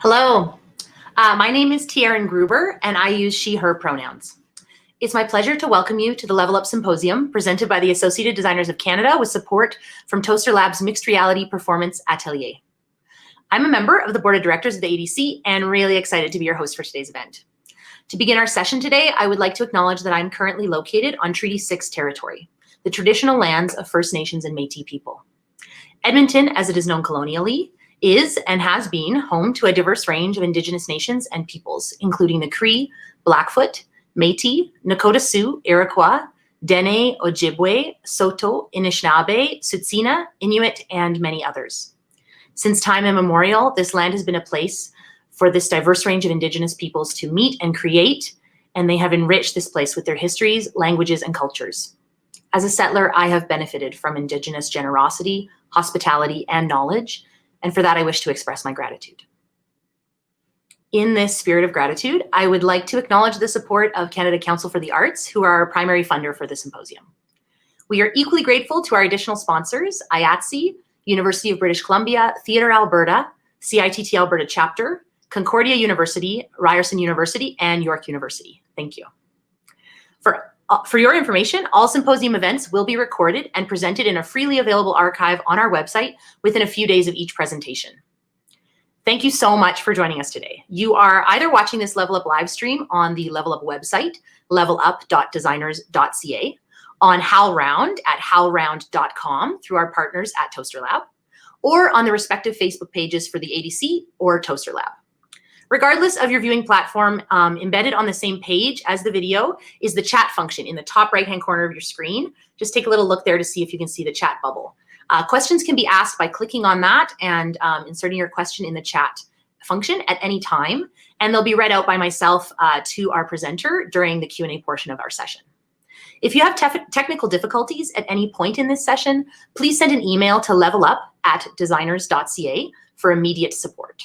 Hello, my name is Tiaren Gruber, and I use she, her pronouns. It's my pleasure to welcome you to the Level Up Symposium presented by the Associated Designers of Canada with support from Toasterlab's Mixed Reality Performance Atelier. I'm a member of the Board of Directors of the ADC and really excited to be your host for today's event. To begin our session today, I would like to acknowledge that I'm currently located on Treaty 6 territory, the traditional lands of First Nations and Métis people. Edmonton, as it is known colonially, is and has been home to a diverse range of Indigenous nations and peoples, including the Cree, Blackfoot, Métis, Nakota Sioux, Iroquois, Dene, Ojibwe, Saulteaux, Anishinaabe, Tsuut'ina, Inuit, and many others. Since time immemorial, this land has been a place for this diverse range of Indigenous peoples to meet and create, and they have enriched this place with their histories, languages, and cultures. As a settler, I have benefited from Indigenous generosity, hospitality, and knowledge, and for that I wish to express my gratitude. In this spirit of gratitude, I would like to acknowledge the support of Canada Council for the Arts, who are our primary funder for the symposium. We are equally grateful to our additional sponsors, IATSE, University of British Columbia, Theatre Alberta, CITT Alberta Chapter, Concordia University, Ryerson University, and York University. Thank you. For your information, all symposium events will be recorded and presented in a freely available archive on our website within a few days of each presentation. Thank you so much for joining us today. You are either watching this Level Up live stream on the Level Up website, levelup.designers.ca, on HowlRound at howlround.com through our partners at Toasterlab, or on the respective Facebook pages for the ADC or Toasterlab. Regardless of your viewing platform, embedded on the same page as the video is the chat function in the top right-hand corner of your screen. Just take a little look there to see if you can see the chat bubble. Questions can be asked by clicking on that and inserting your question in the chat function at any time, and they'll be read out by myself to our presenter during the Q&A portion of our session. If you have technical difficulties at any point in this session, please send an email to levelup@designers.ca for immediate support.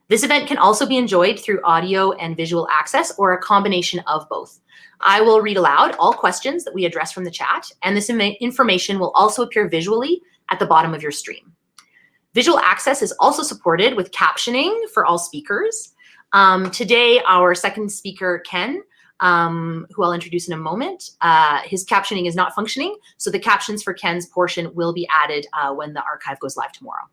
This event can also be enjoyed through audio and visual access or a combination of both. I will read aloud all questions that we address from the chat, and this information will also appear visually at the bottom of your stream. Visual access is also supported with captioning for all speakers. Today, our second speaker, Ken, who I'll introduce in a moment, his captioning is not functioning, so the captions for Ken's portion will be added when the archive goes live tomorrow.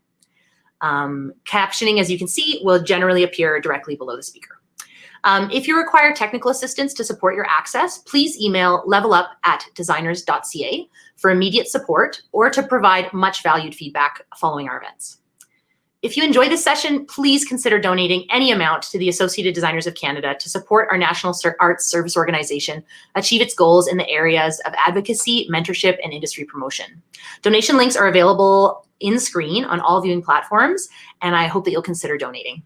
Captioning, as you can see, will generally appear directly below the speaker. If you require technical assistance to support your access, please email levelup@designers.ca for immediate support or to provide much valued feedback following our events. If you enjoy this session, please consider donating any amount to the Associated Designers of Canada to support our National Arts Service Organization achieve its goals in the areas of advocacy, mentorship, and industry promotion. Donation links are available in screen on all viewing platforms, and I hope that you'll consider donating.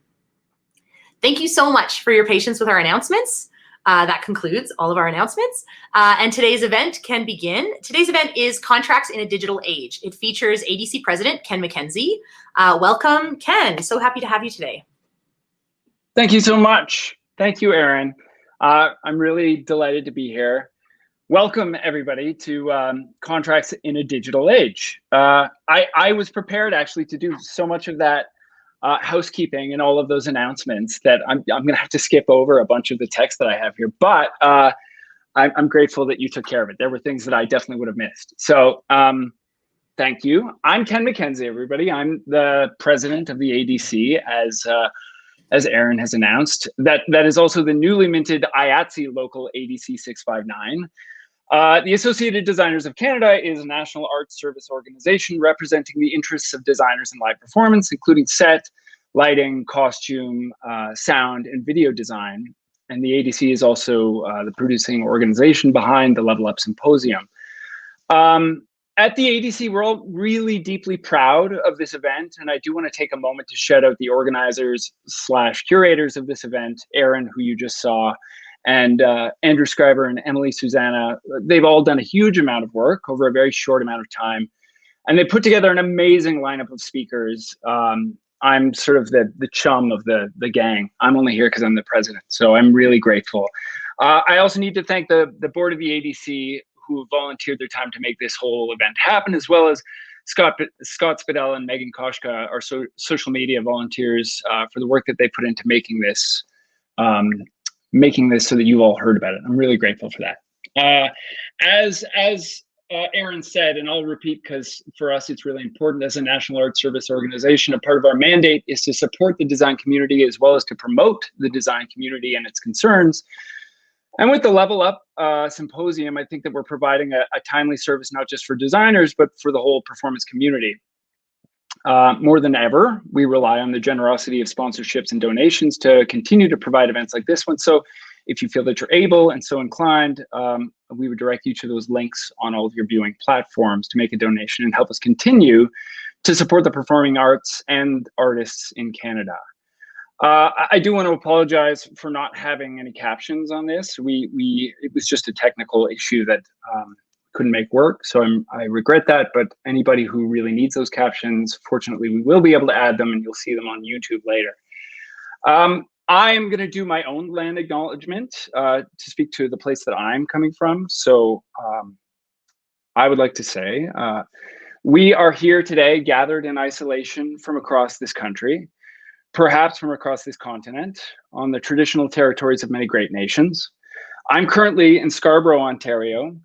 Thank you so much for your patience with our announcements. That concludes all of our announcements. And today's event can begin. Today's event is Contracts in a Digital Age. It features ADC President Ken McKenzie. Welcome, Ken. So happy to have you today. Thank you so much. Thank you, Erin. I'm really delighted to be here. Welcome, everybody, to Contracts in a Digital Age. I was prepared, actually, to do so much of that housekeeping and all of those announcements that I'm going to have to skip over a bunch of the text that I have here. But I'm grateful that you took care of it. There were things that I definitely would have missed. So thank you. I'm Ken McKenzie, everybody. I'm the president of the ADC, as Erin has announced. That is also the newly minted IATSE local ADC 659. The Associated Designers of Canada is a national arts service organization representing the interests of designers in live performance, including set, lighting, costume, sound, and video design. And the ADC is also the producing organization behind the Level Up Symposium. At the ADC, we're all really deeply proud of this event, and I do want to take a moment to shout out the organizers / curators of this event, Erin, who you just saw, and Andrew Scriber and Emily Susanna. They've all done a huge amount of work over a very short amount of time, and they put together an amazing lineup of speakers. I'm sort of the chum of the gang. I'm only here because I'm the president, so I'm really grateful. I also need to thank the board of the ADC, who volunteered their time to make this whole event happen, as well as Scott Spadell and Megan Koshka are social media volunteers for the work that they put into making this so that you all heard about it. I'm really grateful for that. As Aaron said, and I'll repeat because for us it's really important as a National Arts Service organization, a part of our mandate is to support the design community as well as to promote the design community and its concerns. And with the Level Up Symposium, I think that we're providing a timely service not just for designers, but for the whole performance community. More than ever, we rely on the generosity of sponsorships and donations to continue to provide events like this one. So if you feel that you're able and so inclined, we would direct you to those links on all of your viewing platforms to make a donation and help us continue to support the performing arts and artists in Canada. I do want to apologize for not having any captions on this. It was just a technical issue that couldn't make work, so I regret that, but anybody who really needs those captions, fortunately, we will be able to add them and you'll see them on YouTube later. I am going to do my own land acknowledgement to speak to the place that I'm coming from. So I would like to say, we are here today gathered in isolation from across this country, perhaps from across this continent, on the traditional territories of many great nations. I'm currently in Scarborough, Ontario,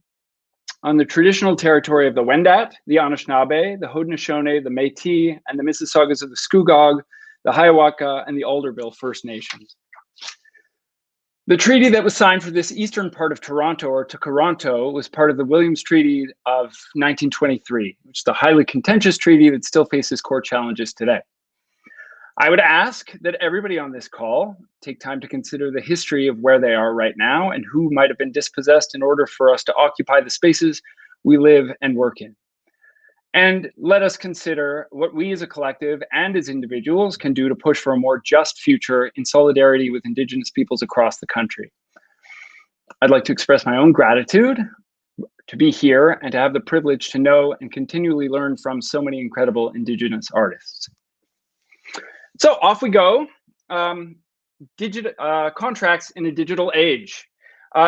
on the traditional territory of the Wendat, the Anishinaabe, the Haudenosaunee, the Métis, and the Mississaugas of the Scugog, the Hiawatha, and the Alderville First Nations. The treaty that was signed for this eastern part of Toronto, or Toronto, was part of the Williams Treaty of 1923, which is a highly contentious treaty that still faces court challenges today. I would ask that everybody on this call take time to consider the history of where they are right now and who might have been dispossessed in order for us to occupy the spaces we live and work in. And let us consider what we as a collective and as individuals can do to push for a more just future in solidarity with Indigenous peoples across the country. I'd like to express my own gratitude to be here and to have the privilege to know and continually learn from so many incredible Indigenous artists. So off we go. Contracts in a digital age.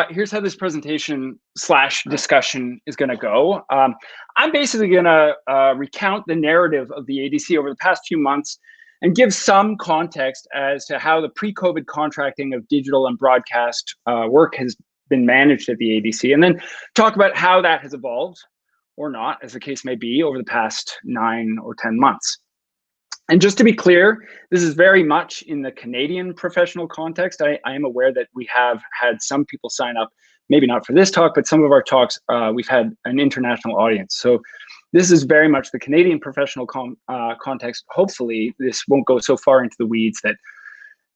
Here's how this presentation / discussion is going to go. I'm basically going to recount the narrative of the ADC over the past few months and give some context as to how the pre-COVID contracting of digital and broadcast work has been managed at the ADC, and then talk about how that has evolved, or not, as the case may be, over the past 9 or 10 months. And just to be clear, this is very much in the Canadian professional context. I am aware that we have had some people sign up, maybe not for this talk, but some of our talks, we've had an international audience. So this is very much the Canadian professional context. Hopefully this won't go so far into the weeds that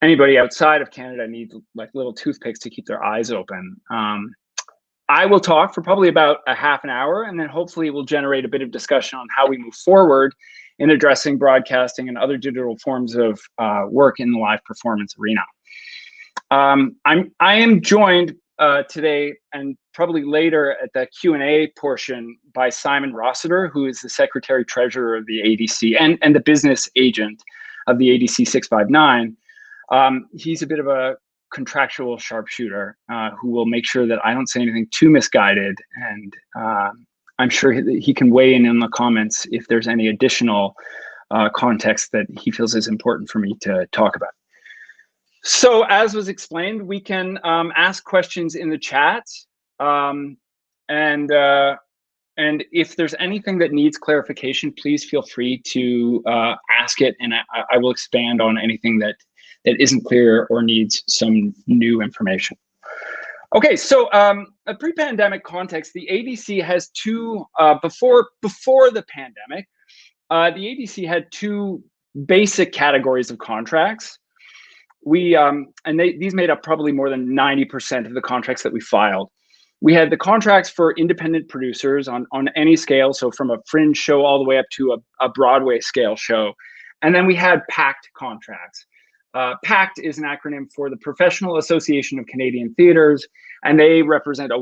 anybody outside of Canada needs like little toothpicks to keep their eyes open. I will talk for probably about a half an hour, and then hopefully we'll generate a bit of discussion on how we move forward in addressing broadcasting and other digital forms of work in the live performance arena. I am joined today and probably later at the Q&A portion by Simon Rossiter, who is the Secretary Treasurer of the ADC and the business agent of the ADC 659. He's a bit of a contractual sharpshooter who will make sure that I don't say anything too misguided, and I'm sure he can weigh in the comments if there's any additional context that he feels is important for me to talk about. So as was explained, we can ask questions in the chat, and if there's anything that needs clarification, please feel free to ask it, and I will expand on anything that isn't clear or needs some new information. Okay, so a pre-pandemic context, the ADC has two, before the pandemic, the ADC had two basic categories of contracts. These made up probably more than 90% of the contracts that we filed. We had the contracts for independent producers on any scale, so from a fringe show all the way up to a Broadway scale show. And then we had PACT contracts. PACT is an acronym for the Professional Association of Canadian Theatres, and they represent a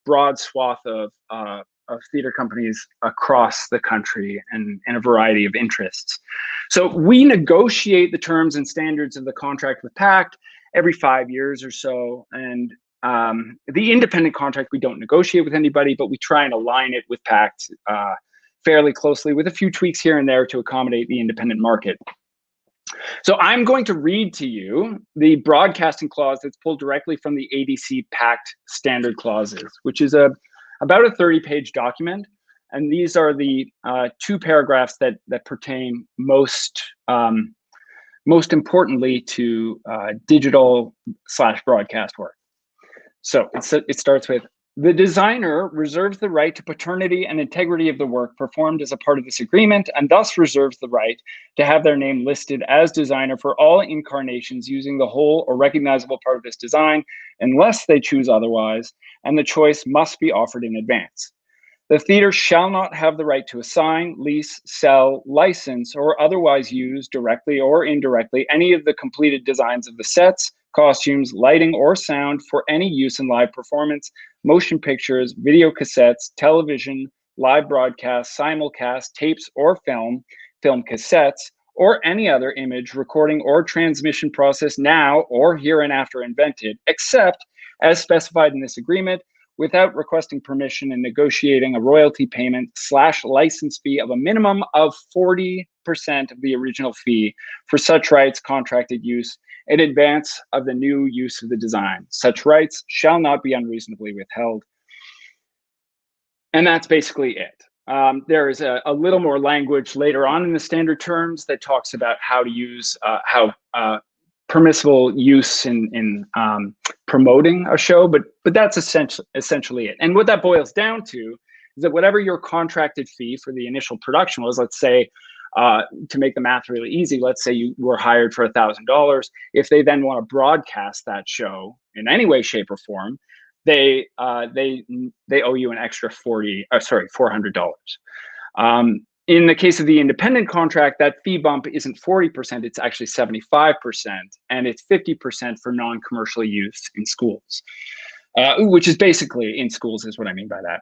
broad swath of theatre companies across the country and a variety of interests. So we negotiate the terms and standards of the contract with PACT every 5 years or so, and the independent contract, we don't negotiate with anybody, but we try and align it with PACT fairly closely with a few tweaks here and there to accommodate the independent market. So I'm going to read to you the broadcasting clause that's pulled directly from the ADC Pact standard clauses, which is about a 30-page document. And these are the 2 paragraphs that pertain most importantly to digital/broadcast work. So it starts with, the designer reserves the right to paternity and integrity of the work performed as a part of this agreement, and thus reserves the right to have their name listed as designer for all incarnations using the whole or recognizable part of this design, unless they choose otherwise, and the choice must be offered in advance. The theater shall not have the right to assign, lease, sell, license, or otherwise use directly or indirectly any of the completed designs of the sets, costumes, lighting, or sound for any use in live performance, motion pictures, video cassettes, television, live broadcasts, simulcast, tapes or film cassettes, or any other image, recording, or transmission process now or hereinafter invented, except as specified in this agreement, without requesting permission and negotiating a royalty payment / license fee of a minimum of 40% of the original fee for such rights contracted use in advance of the new use of the design. Such rights shall not be unreasonably withheld. And that's basically it. There is a little more language later on in the standard terms that talks about how to use, permissible use in promoting a show, but that's essentially it. And what that boils down to is that whatever your contracted fee for the initial production was, let's say, to make the math really easy, let's say you were hired for $1,000. If they then want to broadcast that show in any way, shape, or form, they owe you an extra $400. In the case of the independent contract, that fee bump isn't 40%, it's actually 75%, and it's 50% for non-commercial use in schools, which is basically in schools is what I mean by that.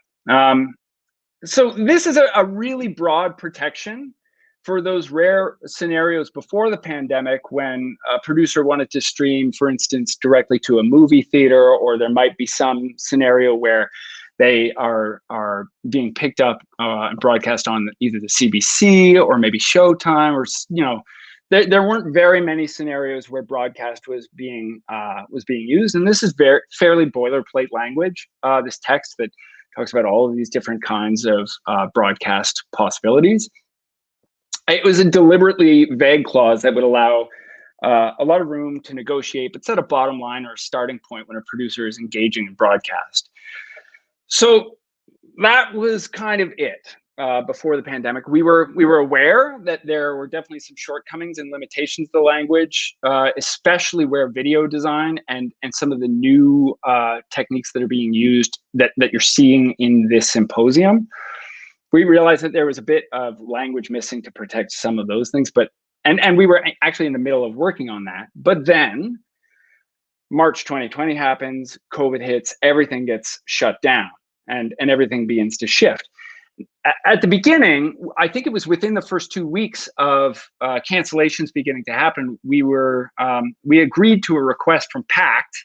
So this is a really broad protection for those rare scenarios before the pandemic when a producer wanted to stream, for instance, directly to a movie theater, or there might be some scenario where they are being picked up and broadcast on either the CBC or maybe Showtime, or there weren't very many scenarios where broadcast was being used, and this is fairly boilerplate language. This text that talks about all of these different kinds of broadcast possibilities. It was a deliberately vague clause that would allow a lot of room to negotiate, but set a bottom line or a starting point when a producer is engaging in broadcast. So that was kind of it before the pandemic. We were aware that there were definitely some shortcomings and limitations to the language, especially where video design and some of the new techniques that are being used that you're seeing in this symposium. We realized that there was a bit of language missing to protect some of those things, and we were actually in the middle of working on that. But then March 2020 happens, COVID hits, everything gets shut down, and everything begins to shift. At the beginning, I think it was within the first 2 weeks of cancellations beginning to happen, we agreed to a request from Pact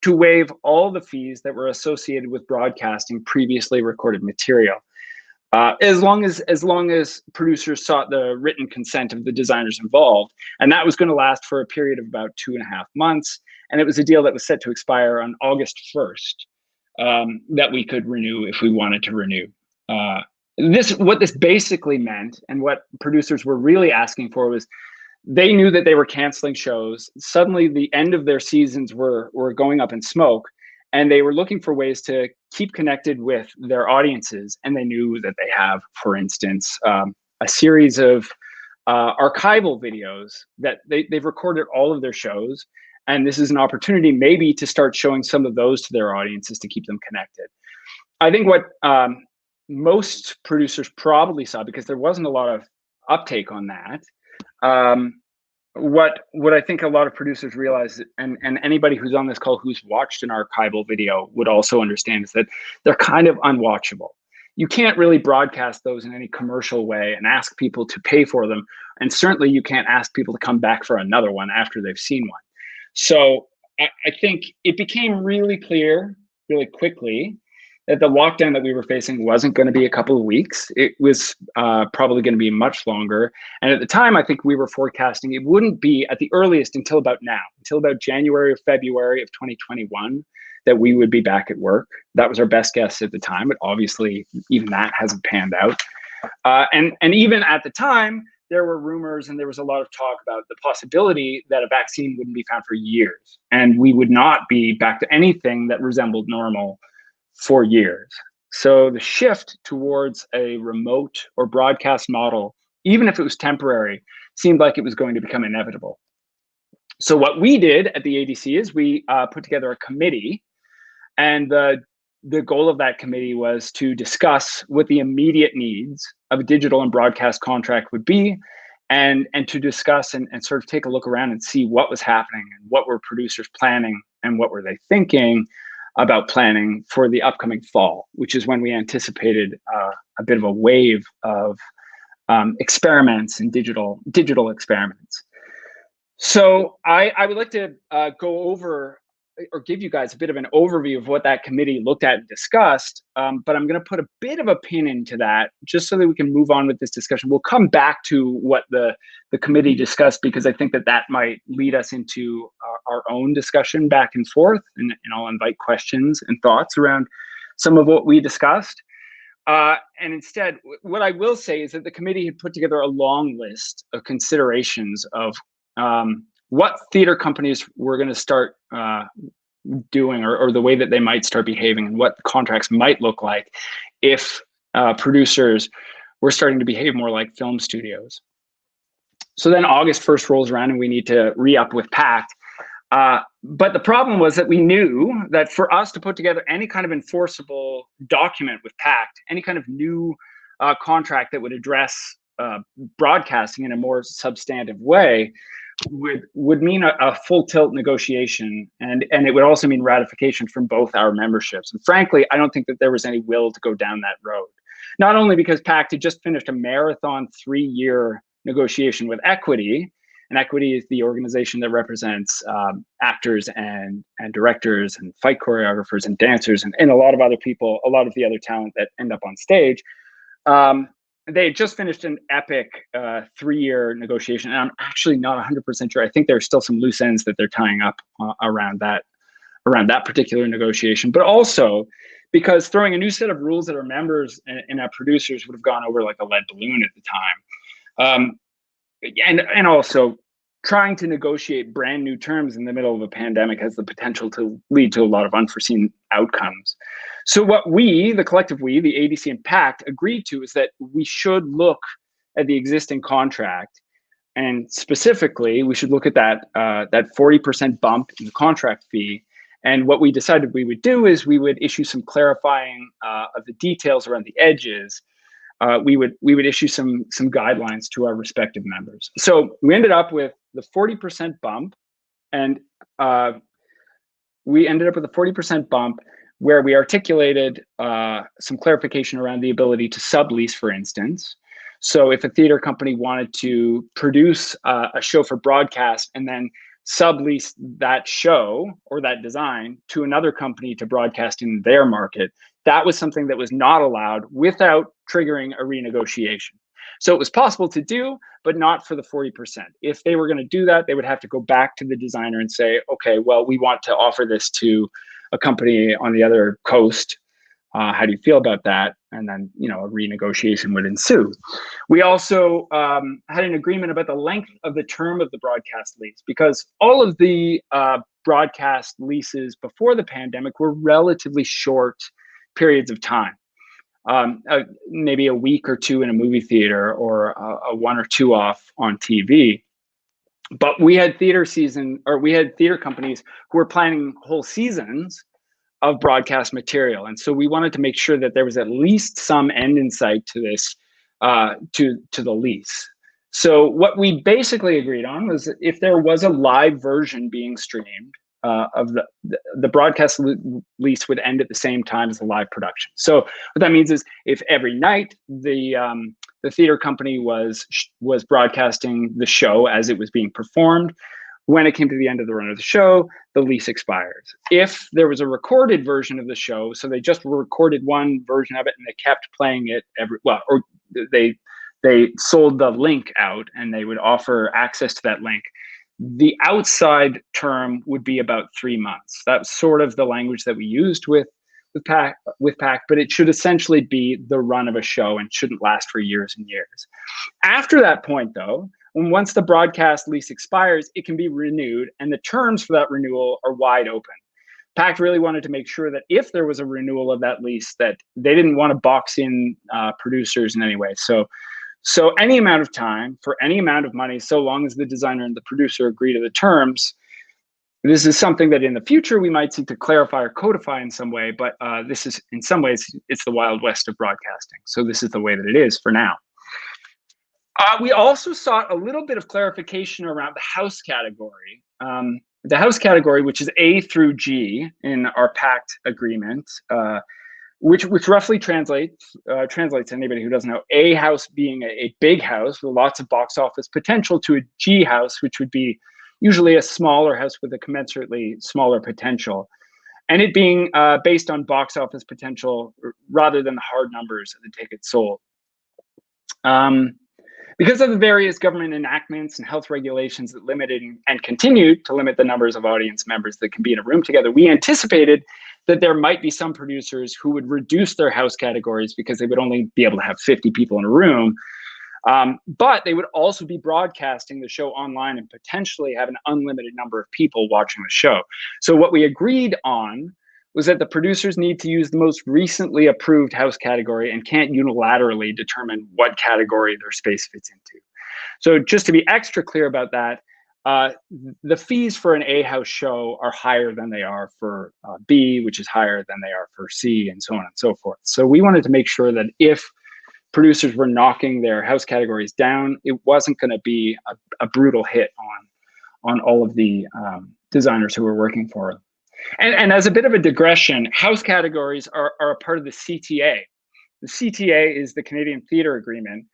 to waive all the fees that were associated with broadcasting previously recorded material. As long as producers sought the written consent of the designers involved. And that was going to last for a period of about 2.5 months. And it was a deal that was set to expire on August 1st, that we could renew if we wanted to renew. What this basically meant, and what producers were really asking for, was they knew that they were canceling shows. Suddenly the end of their seasons were going up in smoke. And they were looking for ways to keep connected with their audiences. And they knew that they have, for instance, a series of archival videos that they've recorded all of their shows. And this is an opportunity maybe to start showing some of those to their audiences to keep them connected. I think what most producers probably saw, because there wasn't a lot of uptake on that, what I think a lot of producers realize, and anybody who's on this call who's watched an archival video would also understand, is that they're kind of unwatchable. You can't really broadcast those in any commercial way and ask people to pay for them. And certainly you can't ask people to come back for another one after they've seen one. So I think it became really clear really quickly that the lockdown that we were facing wasn't going to be a couple of weeks. It was probably going to be much longer. And at the time, I think we were forecasting it wouldn't be at the earliest until about now, until about January or February of 2021, that we would be back at work. That was our best guess at the time, but obviously even that hasn't panned out. And even at the time, there were rumors and there was a lot of talk about the possibility that a vaccine wouldn't be found for years, and we would not be back to anything that resembled normal for years. So the shift towards a remote or broadcast model, even if it was temporary, seemed like it was going to become inevitable. So what we did at the ADC is we put together a committee, and the goal of that committee was to discuss what the immediate needs of a digital and broadcast contract would be, and to discuss and sort of take a look around and see what was happening and what were producers planning and what were they thinking about planning for the upcoming fall, which is when we anticipated a bit of a wave of experiments and digital experiments. So I would like to go over or give you guys a bit of an overview of what that committee looked at and discussed, but I'm going to put a bit of a pin into that just so that we can move on with this discussion. We'll come back to what the committee discussed, because I think that might lead us into our own discussion back and forth, and I'll invite questions and thoughts around some of what we discussed. And instead, what I will say is that the committee had put together a long list of considerations of what theater companies were going to start doing, or the way that they might start behaving, and what contracts might look like if producers were starting to behave more like film studios. So then August 1st rolls around and we need to re-up with PACT. But the problem was that we knew that for us to put together any kind of enforceable document with PACT, any kind of new contract that would address broadcasting in a more substantive way, would mean a full tilt negotiation, and it would also mean ratification from both our memberships. And frankly, I don't think that there was any will to go down that road. Not only because PACT had just finished a marathon 3-year negotiation with Equity, and Equity is the organization that represents actors and directors and fight choreographers and dancers and a lot of other people, a lot of the other talent that end up on stage. They had just finished an epic 3-year negotiation, and I'm actually not 100% sure. I think there are still some loose ends that they're tying up around that particular negotiation. But also because throwing a new set of rules at our members and our producers would have gone over like a lead balloon at the time. And also trying to negotiate brand new terms in the middle of a pandemic has the potential to lead to a lot of unforeseen outcomes. So what we, the collective we, the ADC and PACT, agreed to is that we should look at the existing contract, and specifically we should look at that 40% bump in the contract fee. And what we decided we would do is we would issue some clarifying of the details around the edges. We would issue some guidelines to our respective members. So we ended up with the 40% bump, and we ended up with a 40% bump where we articulated some clarification around the ability to sublease, for instance. So if a theater company wanted to produce a show for broadcast and then sublease that show or that design to another company to broadcast in their market, that was something that was not allowed without triggering a renegotiation. So it was possible to do, but not for the 40%. If they were going to do that, they would have to go back to the designer and say, okay, well, we want to offer this to a company on the other coast. How do you feel about that? And then, a renegotiation would ensue. We also had an agreement about the length of the term of the broadcast lease, because all of the broadcast leases before the pandemic were relatively short periods of time. Maybe a week or two in a movie theater, or a 1 or 2 off on TV. But we had theater companies who were planning whole seasons of broadcast material. And so we wanted to make sure that there was at least some end in sight to this, to the lease. So what we basically agreed on was that if there was a live version being streamed, of the broadcast lease would end at the same time as the live production. So what that means is if every night the theater company was broadcasting the show as it was being performed, when it came to the end of the run of the show, the lease expires. If there was a recorded version of the show, so they just recorded one version of it and they kept playing it or they sold the link out and they would offer access to that link, the outside term would be about 3 months. That's sort of the language that we used with PAC, but it should essentially be the run of a show and shouldn't last for years and years. After that point, though, once the broadcast lease expires, it can be renewed, and the terms for that renewal are wide open. PAC really wanted to make sure that if there was a renewal of that lease, that they didn't want to box in producers in any way. So any amount of time for any amount of money, so long as the designer and the producer agree to the terms. This is something that in the future we might seek to clarify or codify in some way, but this is, in some ways, it's the Wild West of broadcasting. So this is the way that it is for now. We also sought a little bit of clarification around the house category. The house category, which is A through G in our pact agreement, which roughly translates to anybody who doesn't know, A house being a big house with lots of box office potential, to a G house, which would be usually a smaller house with a commensurately smaller potential. And it being based on box office potential rather than the hard numbers of the tickets sold. Because of the various government enactments and health regulations that limited and continued to limit the numbers of audience members that can be in a room together, we anticipated that there might be some producers who would reduce their house categories because they would only be able to have 50 people in a room. But they would also be broadcasting the show online and potentially have an unlimited number of people watching the show. So what we agreed on was that the producers need to use the most recently approved house category and can't unilaterally determine what category their space fits into. So just to be extra clear about that, the fees for an A house show are higher than they are for B, which is higher than they are for C, and so on and so forth. So we wanted to make sure that if producers were knocking their house categories down, it wasn't going to be a brutal hit on all of the designers who were working for them. And as a bit of a digression, house categories are a part of the CTA. The CTA is the Canadian Theatre Agreement,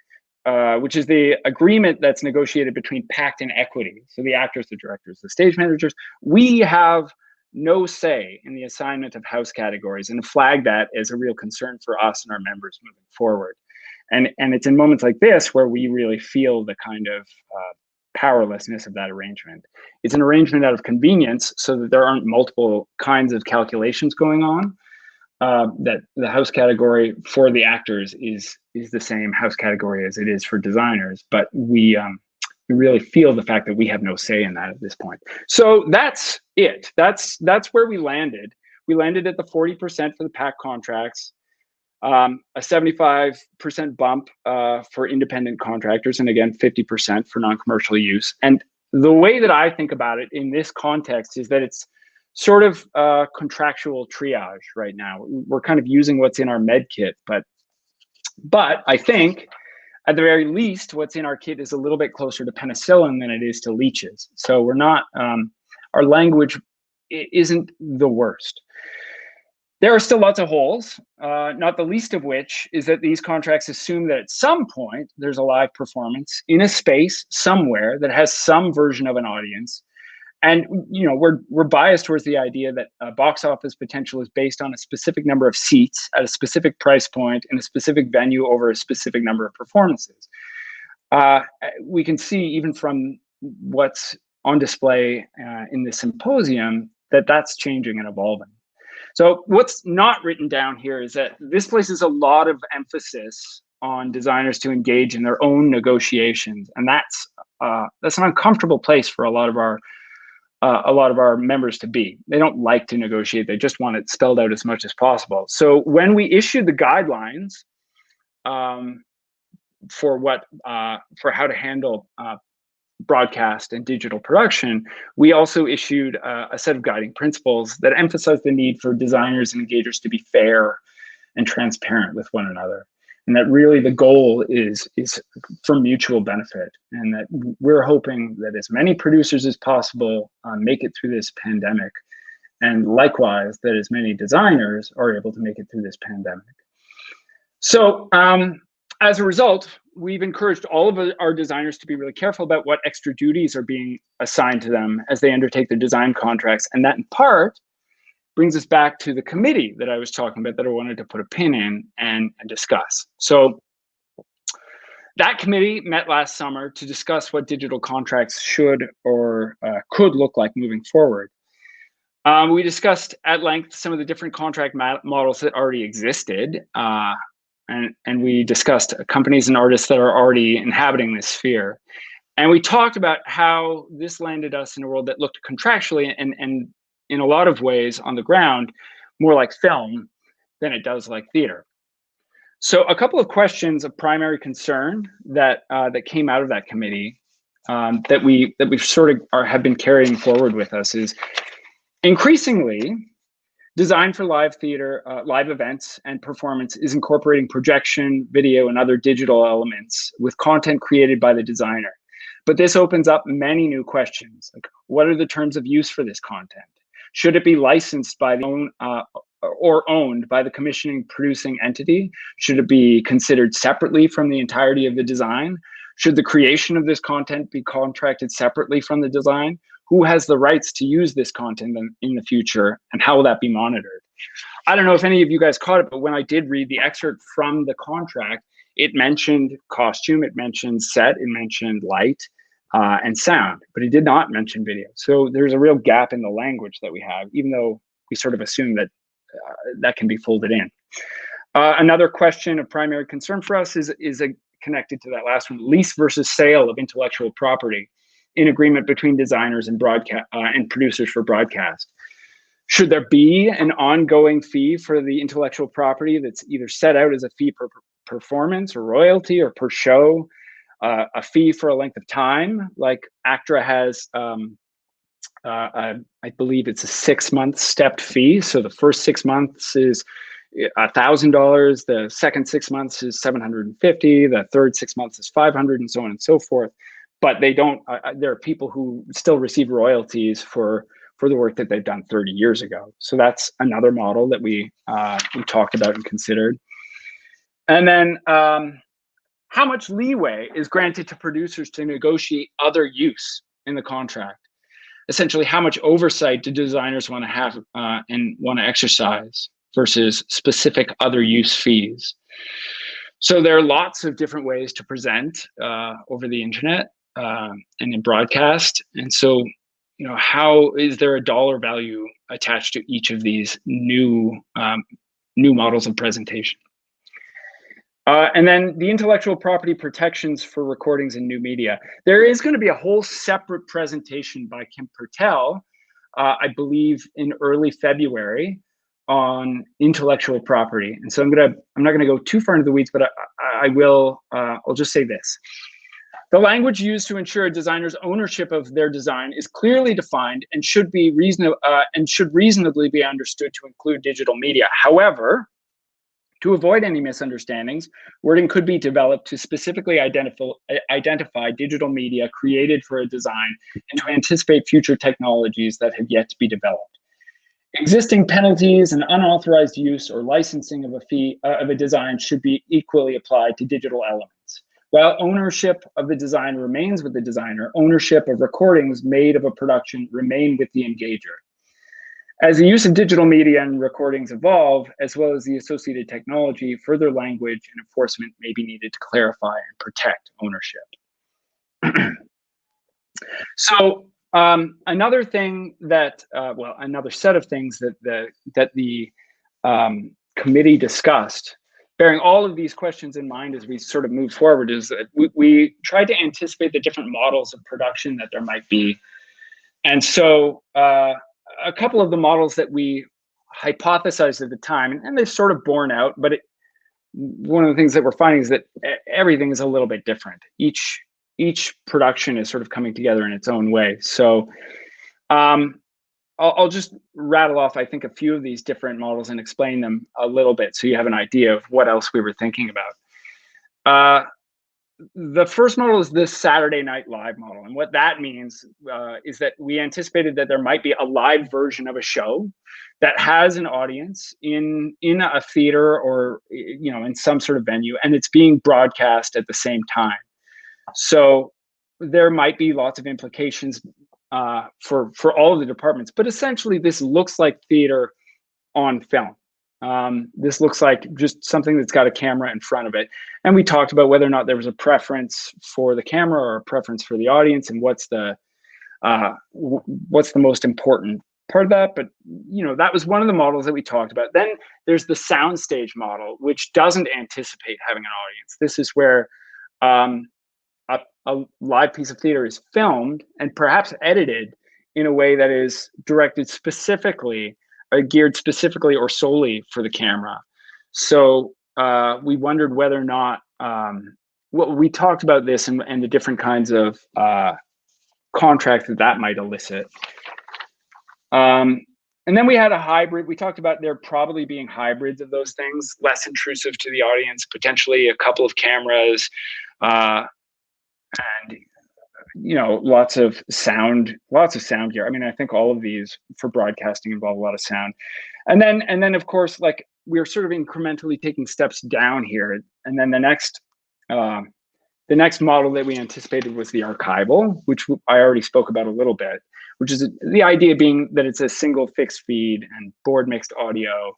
which is the agreement that's negotiated between PACT and Equity. So the actors, the directors, the stage managers. We have no say in the assignment of house categories, and flag that as a real concern for us and our members moving forward. And it's in moments like this where we really feel the kind of powerlessness of that arrangement. It's an arrangement out of convenience so that there aren't multiple kinds of calculations going on, that the house category for the actors is the same house category as it is for designers, but we really feel the fact that we have no say in that at this point. So that's it. That's where we landed. We landed at the 40% for the PAC contracts, a 75% bump for independent contractors, and again, 50% for non-commercial use. And the way that I think about it in this context is that it's sort of contractual triage right now. We're kind of using what's in our med kit, but I think at the very least, what's in our kit is a little bit closer to penicillin than it is to leeches. So we're not, our language isn't the worst. There are still lots of holes, not the least of which is that these contracts assume that at some point there's a live performance in a space somewhere that has some version of an audience. And we're biased towards the idea that box office potential is based on a specific number of seats at a specific price point in a specific venue over a specific number of performances. We can see even from what's on display in the symposium that that's changing and evolving. So what's not written down here is that this places a lot of emphasis on designers to engage in their own negotiations, and that's an uncomfortable place for a lot of our members to be. They don't like to negotiate; they just want it spelled out as much as possible. So when we issued the guidelines for how to handle broadcast and digital production, we also issued a set of guiding principles that emphasize the need for designers and engagers to be fair and transparent with one another, and that really the goal is for mutual benefit, and that we're hoping that as many producers as possible make it through this pandemic, and likewise that as many designers are able to make it through this pandemic. So as a result, we've encouraged all of our designers to be really careful about what extra duties are being assigned to them as they undertake their design contracts. And that in part brings us back to the committee that I was talking about that I wanted to put a pin in and discuss. So that committee met last summer to discuss what digital contracts should or could look like moving forward. We discussed at length some of the different contract models that already existed, and we discussed companies and artists that are already inhabiting this sphere. And we talked about how this landed us in a world that looked contractually and in a lot of ways on the ground more like film than it does like theater. So a couple of questions of primary concern that came out of that committee that we sort of have been carrying forward with us is increasingly design for live theater, live events and performance is incorporating projection, video, and other digital elements with content created by the designer. But this opens up many new questions, like what are the terms of use for this content? Should it be licensed by the own or owned by the commissioning producing entity? Should it be considered separately from the entirety of the design? Should the creation of this content be contracted separately from the design? Who has the rights to use this content in the future, and how will that be monitored? I don't know if any of you guys caught it, but when I did read the excerpt from the contract, it mentioned costume, it mentioned set, it mentioned light and sound, but it did not mention video. So there's a real gap in the language that we have, even though we sort of assume that that can be folded in. Another question of primary concern for us is connected to that last one: lease versus sale of intellectual property in agreement between designers and broadcast and producers for broadcast. Should there be an ongoing fee for the intellectual property that's either set out as a fee per performance or royalty, or per show, a fee for a length of time, like ACTRA has? I believe it's a 6-month stepped fee. So the first 6 months is $1,000. The second 6 months is $750. The third 6 months is $500, and so on and so forth. But they don't. There are people who still receive royalties for the work that they've done 30 years ago. So that's another model that we talked about and considered. And then how much leeway is granted to producers to negotiate other use in the contract? Essentially, how much oversight do designers want to have and want to exercise versus specific other use fees? So there are lots of different ways to present over the internet and in broadcast. And so, how is there a dollar value attached to each of these new models of presentation? And then the intellectual property protections for recordings and new media. There is going to be a whole separate presentation by Kim Pertel, I believe in early February, on intellectual property. And so I'm not going to go too far into the weeds, but I'll just say this. The language used to ensure a designer's ownership of their design is clearly defined and should reasonably be understood to include digital media. However, to avoid any misunderstandings, wording could be developed to specifically identify digital media created for a design and to anticipate future technologies that have yet to be developed. Existing penalties and unauthorized use or licensing of a design should be equally applied to digital elements. While ownership of the design remains with the designer, ownership of recordings made of a production remain with the engager. As the use of digital media and recordings evolve, as well as the associated technology, further language and enforcement may be needed to clarify and protect ownership. So another thing that, another set of things that the committee discussed, bearing all of these questions in mind as we sort of move forward, is that we tried to anticipate the different models of production that there might be. And so a couple of the models that we hypothesized at the time, and they've sort of borne out, but one of the things that we're finding is that everything is a little bit different. Each production is sort of coming together in its own way. So I'll just rattle off, I think, a few of these different models and explain them a little bit so you have an idea of what else we were thinking about. the first model is this Saturday Night Live model. And what that means is that we anticipated that there might be a live version of a show that has an audience in a theater or, you know, in some sort of venue, and it's being broadcast at the same time. So there might be lots of implications for all of the departments, but essentially this looks like theater on film. This looks like just something that's got a camera in front of it. And we talked about whether or not there was a preference for the camera or a preference for the audience, and what's the most important part of that. But, you know, that was one of the models that we talked about. Then there's the soundstage model, which doesn't anticipate having an audience. This is where a live piece of theater is filmed and perhaps edited in a way that is directed specifically, geared specifically or solely for the camera. So we wondered whether or not, we talked about this and the different kinds of contracts that might elicit. And then we had a hybrid. We talked about there probably being hybrids of those things, less intrusive to the audience, potentially a couple of cameras, and, you know, lots of sound gear. I mean, I think all of these for broadcasting involve a lot of sound. And then of course, like, we're sort of incrementally taking steps down here. And then the next model that we anticipated was the archival, which I already spoke about a little bit, which is the idea being that it's a single fixed feed and board mixed audio.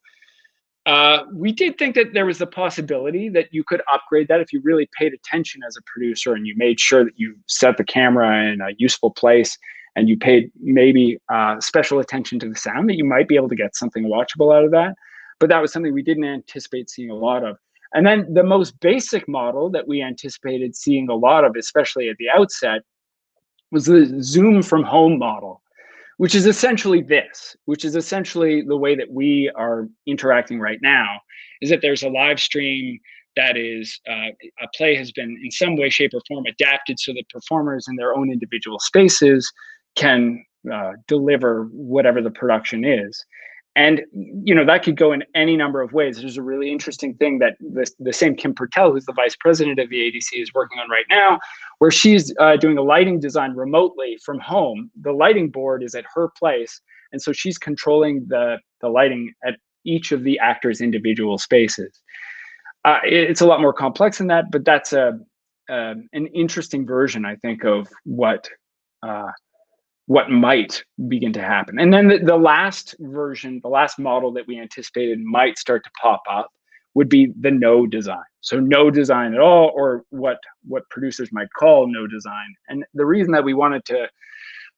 We did think that there was the possibility that you could upgrade that if you really paid attention as a producer and you made sure that you set the camera in a useful place and you paid maybe special attention to the sound, that you might be able to get something watchable out of that. But that was something we didn't anticipate seeing a lot of. And then the most basic model that we anticipated seeing a lot of, especially at the outset, was the Zoom from home model, which is essentially the way that we are interacting right now, is that there's a live stream that is, a play has been in some way, shape, or form adapted so that performers in their own individual spaces can deliver whatever the production is. And, you know, that could go in any number of ways. There's a really interesting thing that the same Kim Pertel, who's the vice president of the ADC, is working on right now, where she's doing the lighting design remotely from home. The lighting board is at her place, and so she's controlling the lighting at each of the actors' individual spaces. It's a lot more complex than that, but that's an interesting version, I think, of what might begin to happen. And then the last version, the last model that we anticipated might start to pop up would be the no design. So no design at all, or what producers might call no design. And the reason that we wanted to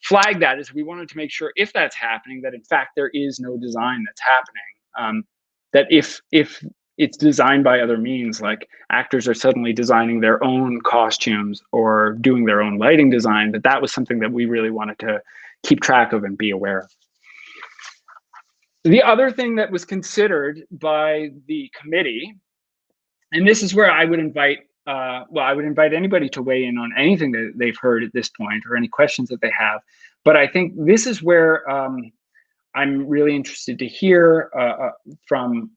flag that is we wanted to make sure, if that's happening, that in fact there is no design that's happening. That if it's designed by other means, like actors are suddenly designing their own costumes or doing their own lighting design, that was something that we really wanted to keep track of and be aware of. The other thing that was considered by the committee, and this is where I would invite, I would invite anybody to weigh in on anything that they've heard at this point or any questions that they have. But I think this is where I'm really interested to hear from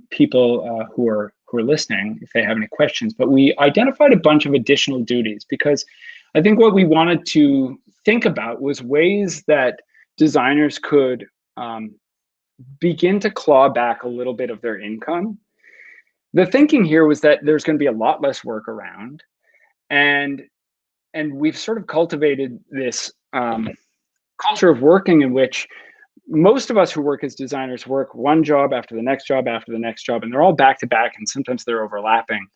people who are listening, if they have any questions. But we identified a bunch of additional duties, because I think what we wanted to think about was ways that designers could begin to claw back a little bit of their income. The thinking here was that there's going to be a lot less work around, and we've sort of cultivated this culture of working in which most of us who work as designers work one job after the next job after the next job, and they're all back to back, and sometimes they're overlapping.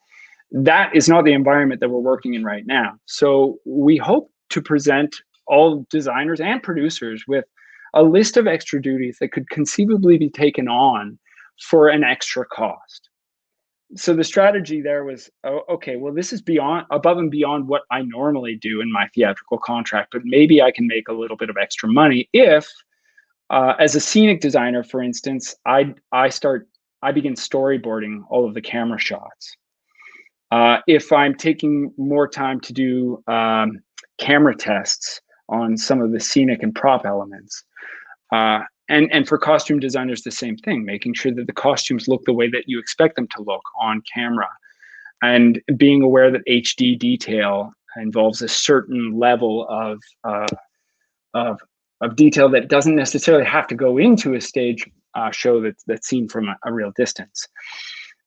That is not the environment that we're working in right now. So we hope to present all designers and producers with a list of extra duties that could conceivably be taken on for an extra cost. So the strategy there was, okay, well, this is above and beyond what I normally do in my theatrical contract, but maybe I can make a little bit of extra money if, as a scenic designer, for instance, I begin storyboarding all of the camera shots. If I'm taking more time to do camera tests on some of the scenic and prop elements. And for costume designers, the same thing, making sure that the costumes look the way that you expect them to look on camera. and being aware that HD detail involves a certain level of detail that doesn't necessarily have to go into a stage show that's seen from a real distance.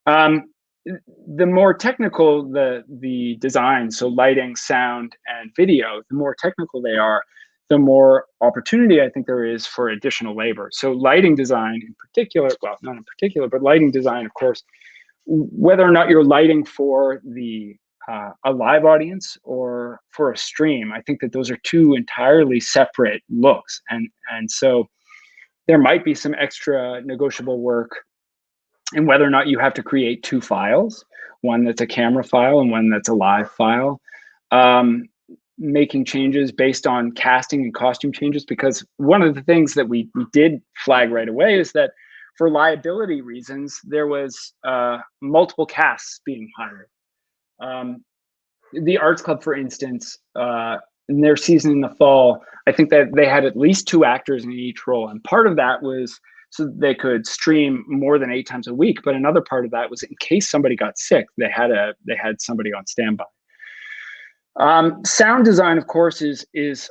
The more technical the design, so lighting, sound, and video, the more technical they are, the more opportunity I think there is for additional labor. So lighting design in particular, well, not in particular, but lighting design, of course, whether or not you're lighting for a live audience or for a stream, I think that those are two entirely separate looks. And so there might be some extra negotiable work in whether or not you have to create two files, one that's a camera file and one that's a live file. Making changes based on casting and costume changes, because one of the things that we did flag right away is that for liability reasons, there was multiple casts being hired. The Arts Club, for instance, in their season in the fall, I think that they had at least 2 actors in each role. And part of that was so they could stream more than 8 times a week. But another part of that was in case somebody got sick, they had somebody on standby. Sound design, of course, is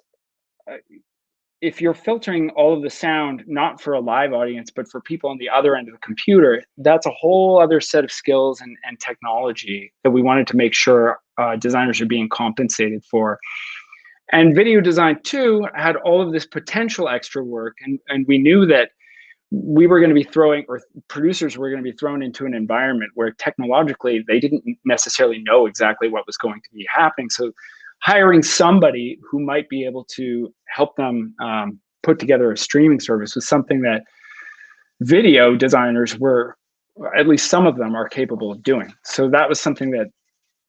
if you're filtering all of the sound, not for a live audience, but for people on the other end of the computer, that's a whole other set of skills and technology that we wanted to make sure designers are being compensated for. And video design, too, had all of this potential extra work. And we knew that we were going to be producers were going to be thrown into an environment where technologically they didn't necessarily know exactly what was going to be happening. So hiring somebody who might be able to help them put together a streaming service was something that video designers were, at least some of them, are capable of doing. So that was something that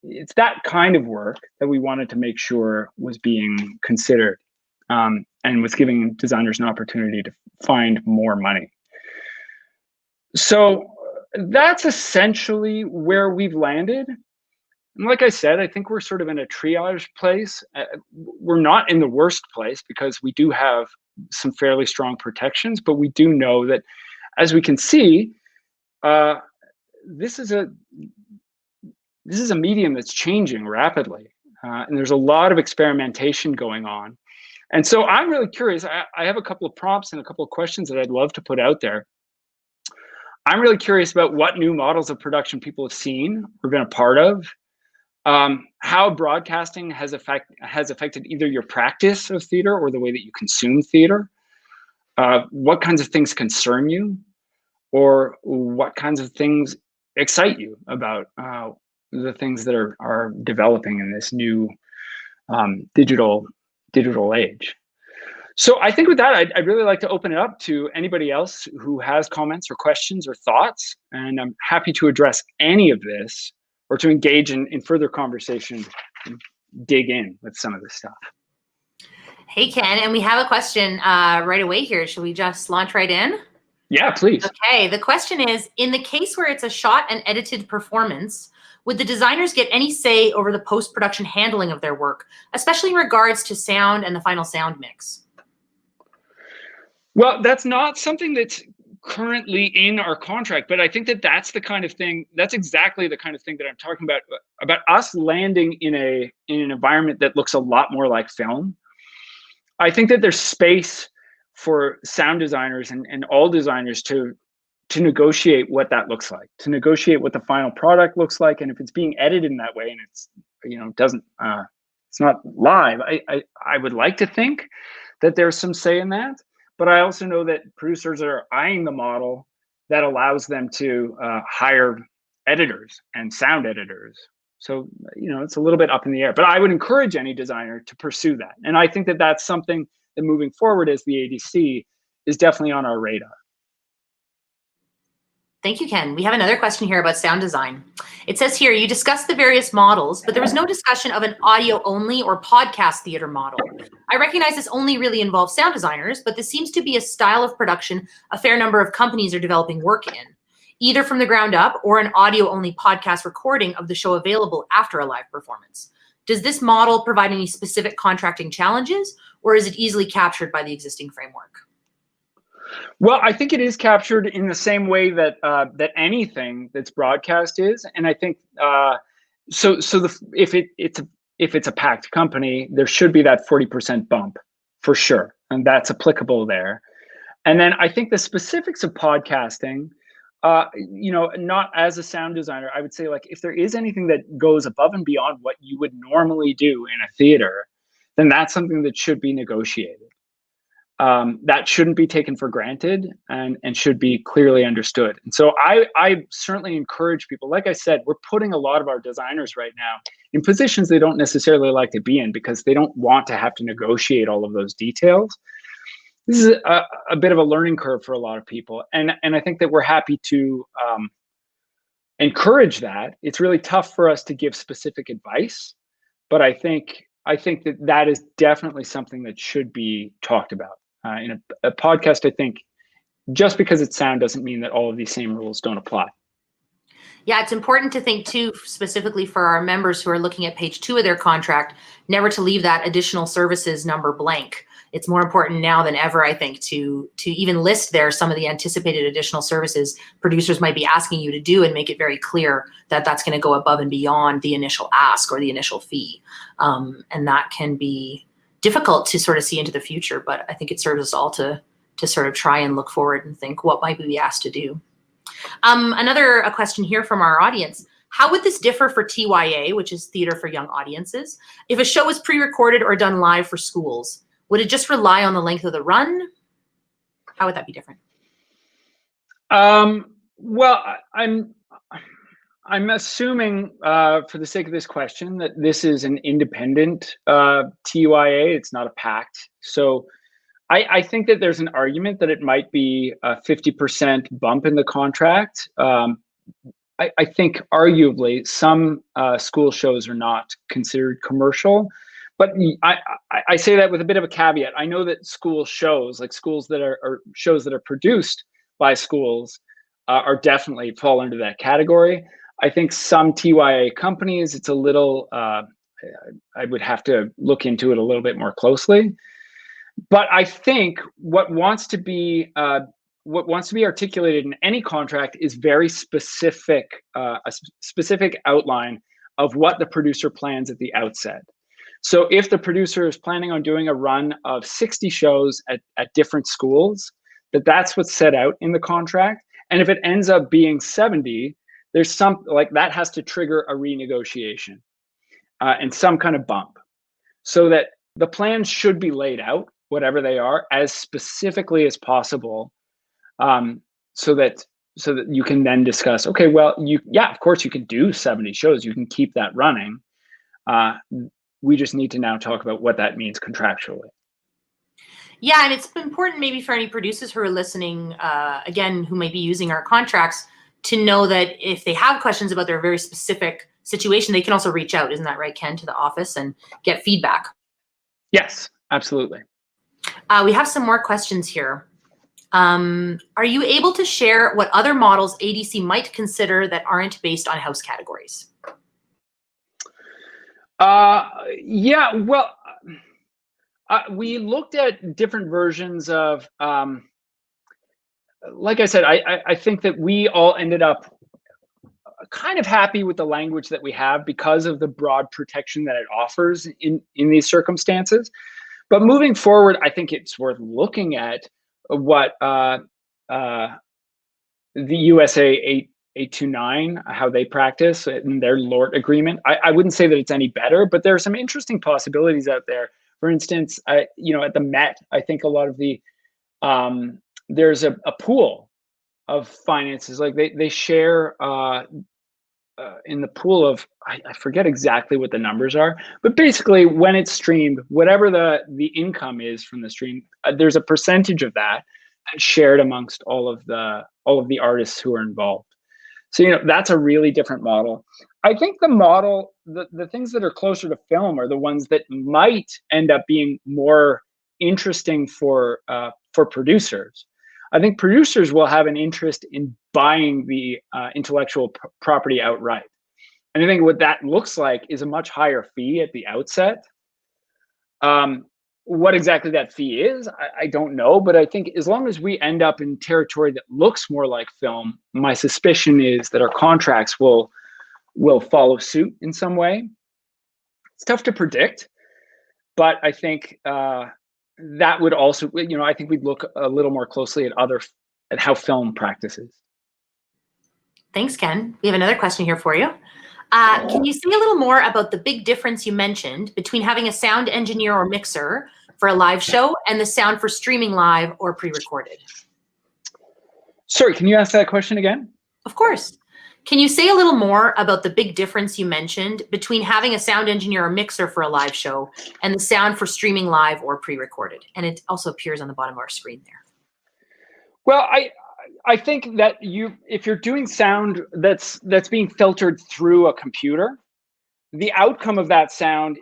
it's that kind of work that we wanted to make sure was being considered and was giving designers an opportunity to find more money. So that's essentially where we've landed. And like I said, I think we're sort of in a triage place. We're not in the worst place because we do have some fairly strong protections, but we do know that, as we can see, this is a medium that's changing rapidly, and there's a lot of experimentation going on. And so I'm really curious. I have a couple of prompts and a couple of questions that I'd love to put out there. I'm really curious about what new models of production people have seen or been a part of, how broadcasting has affected either your practice of theater or the way that you consume theater, what kinds of things concern you, or what kinds of things excite you about the things that are developing in this new digital age. So I think with that, I'd really like to open it up to anybody else who has comments or questions or thoughts, and I'm happy to address any of this or to engage in further conversation and dig in with some of this stuff. Hey, Ken, and we have a question right away here. Should we just launch right in? Yeah, please. Okay, the question is, in the case where it's a shot and edited performance, would the designers get any say over the post-production handling of their work, especially in regards to sound and the final sound mix? Well, that's not something that's currently in our contract, but I think that that's the kind of thing, that's exactly the kind of thing that I'm talking about us landing in an environment that looks a lot more like film. I think that there's space for sound designers and all designers to negotiate what that looks like, to negotiate what the final product looks like. And if it's being edited in that way and it's, it's not live, I would like to think that there's some say in that. But I also know that producers are eyeing the model that allows them to hire editors and sound editors. So, it's a little bit up in the air, but I would encourage any designer to pursue that. And I think that that's something that moving forward as the ADC is definitely on our radar. Thank you, Ken. We have another question here about sound design. It says here, you discussed the various models, but there was no discussion of an audio only or podcast theater model. I recognize this only really involves sound designers, but this seems to be a style of production a fair number of companies are developing work in, either from the ground up or an audio only podcast recording of the show available after a live performance. Does this model provide any specific contracting challenges, or is it easily captured by the existing framework? Well, I think it is captured in the same way that that anything that's broadcast is, and I think if it's a packed company, there should be that 40% bump for sure, and that's applicable there. And then I think the specifics of podcasting, not as a sound designer, I would say, like, if there is anything that goes above and beyond what you would normally do in a theater, then that's something that should be negotiated. That shouldn't be taken for granted and should be clearly understood. And so I certainly encourage people, like I said, we're putting a lot of our designers right now in positions they don't necessarily like to be in because they don't want to have to negotiate all of those details. This is a bit of a learning curve for a lot of people. And I think that we're happy to encourage that. It's really tough for us to give specific advice, but I think that is definitely something that should be talked about. In a podcast, I think just because it's sound doesn't mean that all of these same rules don't apply. Yeah, it's important to think too, specifically for our members who are looking at page 2 of their contract, never to leave that additional services number blank. It's more important now than ever, I think, to even list there some of the anticipated additional services producers might be asking you to do and make it very clear that that's going to go above and beyond the initial ask or the initial fee. And that can be difficult to sort of see into the future, but I think it serves us all to sort of try and look forward and think, what might we be asked to do? A question here from our audience. How would this differ for TYA, which is Theater for Young Audiences, if a show was pre-recorded or done live for schools? Would it just rely on the length of the run? How would that be different? Well, I'm assuming, for the sake of this question, that this is an independent TYA. It's not a pact. So I think that there's an argument that it might be a 50% bump in the contract. I think arguably some school shows are not considered commercial. But I say that with a bit of a caveat. I know that school shows, like schools that are shows that are produced by schools, are definitely fall into that category. I think some TYA companies, it's a little, I would have to look into it a little bit more closely. But I think what wants to be articulated in any contract is very specific, a specific outline of what the producer plans at the outset. So if the producer is planning on doing a run of 60 shows at different schools, that's what's set out in the contract. And if it ends up being 70, there's some, like, that has to trigger a renegotiation and some kind of bump, so that the plans should be laid out, whatever they are, as specifically as possible, so that you can then discuss, okay, well, of course you can do 70 shows, you can keep that running. We just need to now talk about what that means contractually. Yeah, and it's important maybe for any producers who are listening, again, who may be using our contracts, to know that if they have questions about their very specific situation, they can also reach out. Isn't that right, Ken, to the office and get feedback? Yes, absolutely. We have some more questions here. Are you able to share what other models ADC might consider that aren't based on house categories? Yeah, well, we looked at different versions of, like I said, I think that we all ended up kind of happy with the language that we have because of the broad protection that it offers in these circumstances. But moving forward, I think it's worth looking at what the USA 829, how they practice in their LORT agreement. I wouldn't say that it's any better, but there are some interesting possibilities out there. For instance, at the Met, I think a lot of the, there's a pool of finances, like they share in the pool of, I forget exactly what the numbers are, but basically when it's streamed, whatever the income is from the stream, there's a percentage of that that's shared amongst all of the artists who are involved. So, that's a really different model. I think the model, the things that are closer to film are the ones that might end up being more interesting for producers. I think producers will have an interest in buying the intellectual property outright. And I think what that looks like is a much higher fee at the outset. What exactly that fee is, I don't know, but I think as long as we end up in territory that looks more like film, my suspicion is that our contracts will will follow suit in some way. It's tough to predict, but I think that would also, I think we'd look a little more closely at how film practices. Thanks, Ken. We have another question here for you. Can you say a little more about the big difference you mentioned between having a sound engineer or mixer for a live show and the sound for streaming live or pre-recorded? Sorry, can you ask that question again? Of course. Can you say a little more about the big difference you mentioned between having a sound engineer or mixer for a live show and the sound for streaming live or pre-recorded? And it also appears on the bottom of our screen there. Well, I think that if you're doing sound that's being filtered through a computer, the outcome of that sound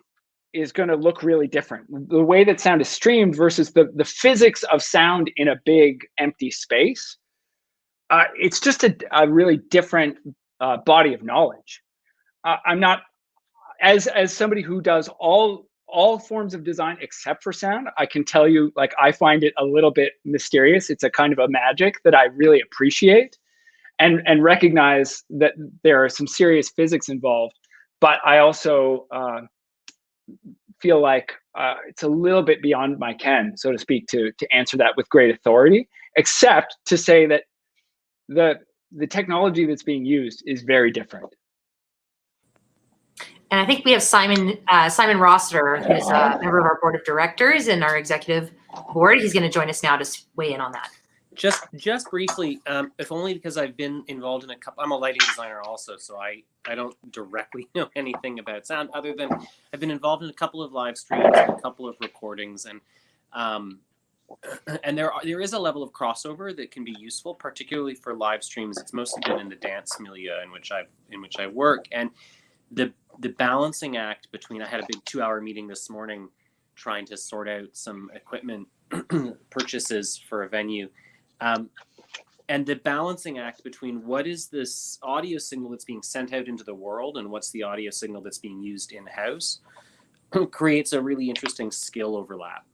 is going to look really different. The way that sound is streamed versus the physics of sound in a big empty space, it's just a really different body of knowledge. I'm not, as somebody who does all forms of design except for sound, I can tell you, like, I find it a little bit mysterious. It's a kind of a magic that I really appreciate and recognize that there are some serious physics involved. But I also feel like it's a little bit beyond my ken, so to speak, to answer that with great authority, except to say that the technology that's being used is very different. And I think we have Simon Rossiter, who's a member of our board of directors and our executive board. He's going to join us now to weigh in on that. Just briefly, if only because I've been involved in a couple. I'm a lighting designer also, so I don't directly know anything about sound other than I've been involved in a couple of live streams, and a couple of recordings, and there is a level of crossover that can be useful, particularly for live streams. It's mostly been in the dance milieu in which I work, and the balancing act between, I had a big 2-hour meeting this morning trying to sort out some equipment purchases for a venue. And the balancing act between what is this audio signal that's being sent out into the world and what's the audio signal that's being used in-house creates a really interesting skill overlap.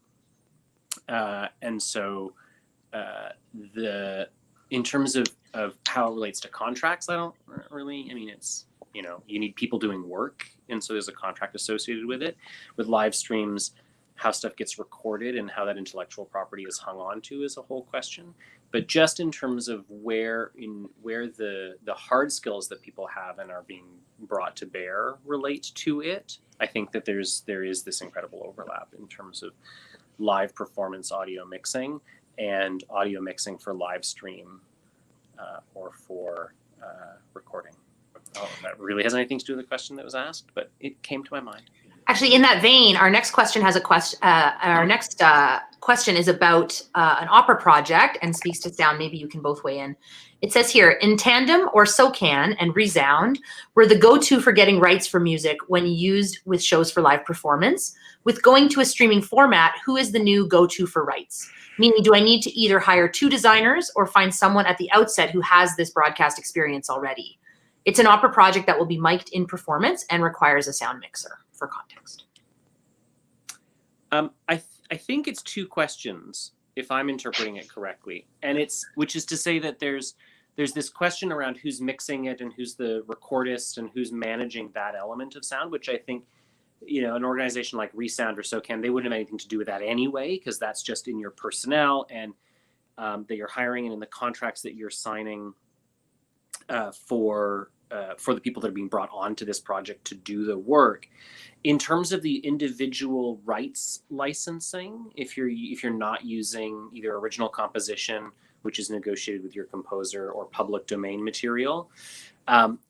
And so in terms of how it relates to contracts, I don't really, it's, you need people doing work. And so there's a contract associated with it. With live streams, how stuff gets recorded and how that intellectual property is hung on to is a whole question. But just in terms of where the hard skills that people have and are being brought to bear relate to it, I think that there is this incredible overlap in terms of live performance audio mixing and audio mixing for live stream or for recording. Oh, that really has anything to do with the question that was asked, but it came to my mind. Actually, in that vein, our next question has a question. Our next question is about an opera project and speaks to sound. Maybe you can both weigh in. It says here, In Tandem or SOCAN and Resound were the go-to for getting rights for music when used with shows for live performance. With going to a streaming format, who is the new go-to for rights? Meaning, do I need to either hire 2 designers or find someone at the outset who has this broadcast experience already? It's an opera project that will be mic'd in performance and requires a sound mixer, for context. I think it's 2 questions, if I'm interpreting it correctly, and which is to say that there's this question around who's mixing it and who's the recordist and who's managing that element of sound, which I think, an organization like Resound or SOCAN, they wouldn't have anything to do with that anyway, because that's just in your personnel and that you're hiring and in the contracts that you're signing for the people that are being brought onto this project to do the work. In terms of the individual rights licensing, if you're not using either original composition, which is negotiated with your composer, or public domain material,